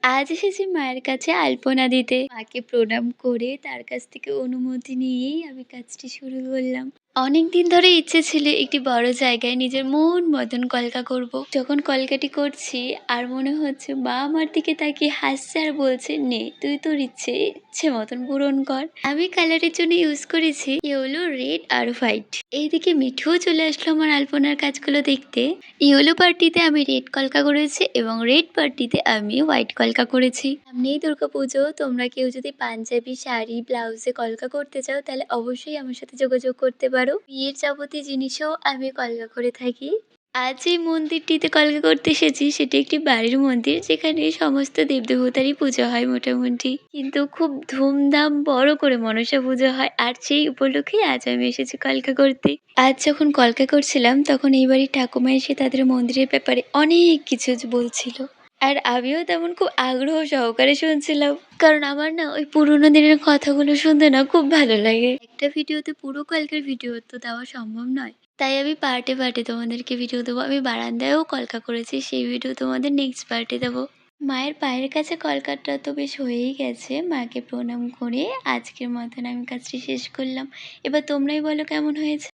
আজ এসেছি মায়ের কাছে আলপনা দিতে। মাকে প্রণাম করে তার কাছ থেকে অনুমতি নিয়েই আমি কাজটি শুরু করলাম। অনেকদিন ধরে ইচ্ছে ছিল একটি বড় জায়গায় নিজের মন মতন কলকা করব। যখন কলকাটি করছি আর মনে হচ্ছে মা আমার দিকে তাকিয়ে হাসছে আর বলছে, নে তুই তোর ইচ্ছে মতন পূরণ কর। আমি কালারের জন্য ইউজ করেছি ইয়েলো, রেড আর হোয়াইট। এইদিকে মিঠুও চলে আসলো আমার আলপনার কাজগুলো দেখতে। ইয়েলো পার্টিতে আমি রেড কলকা করেছি এবং রেড পার্টিতে আমি হোয়াইট কলকা করেছি। সামনেই দুর্গাপুজো, তোমরা কেউ যদি পাঞ্জাবি শাড়ি ব্লাউজে কলকা করতে চাও তাহলে অবশ্যই আমার সাথে যোগাযোগ করতে পারো। বিয়ের যাবতীয় জিনিসও আমি কলকা করে থাকি। আজ যে মন্দিরটিতে কলকা করতে এসেছি সেটি একটি বাড়ির মন্দির, যেখানে সমস্ত দেবদেবতারই পুজো হয় মোটামুটি, কিন্তু খুব ধুমধাম বড় করে মনসা পুজো হয়। আর সেই উপলক্ষেই আজ আমি এসেছি কলকা করতে। আজ যখন কলকা করছিলাম তখন এই বাড়ির ঠাকুমা এসে তাদের মন্দিরের ব্যাপারে অনেক কিছু বলছিল, আর আমিও তেমন খুব আগ্রহ সহকারে শুনছিলাম, কারণ আমার না ওই পুরোনো দিনের কথাগুলো শুনতে না খুব ভালো লাগে। একটা ভিডিওতে পুরো কলকার ভিডিও তো দেওয়া সম্ভব নয়, তাই আমি পার্টে পার্টে তোমাদেরকে ভিডিও দেবো। আমি বারান্দায়ও কলকা করেছি, সেই ভিডিও তোমাদের নেক্সট পার্টে দেবো। মায়ের পায়ের কাছে কলকাটা তো বেশ হয়েই গেছে। মাকে প্রণাম করে আজকের মতন আমি কাজটি শেষ করলাম। এবার তোমরাই বলো কেমন হয়েছে।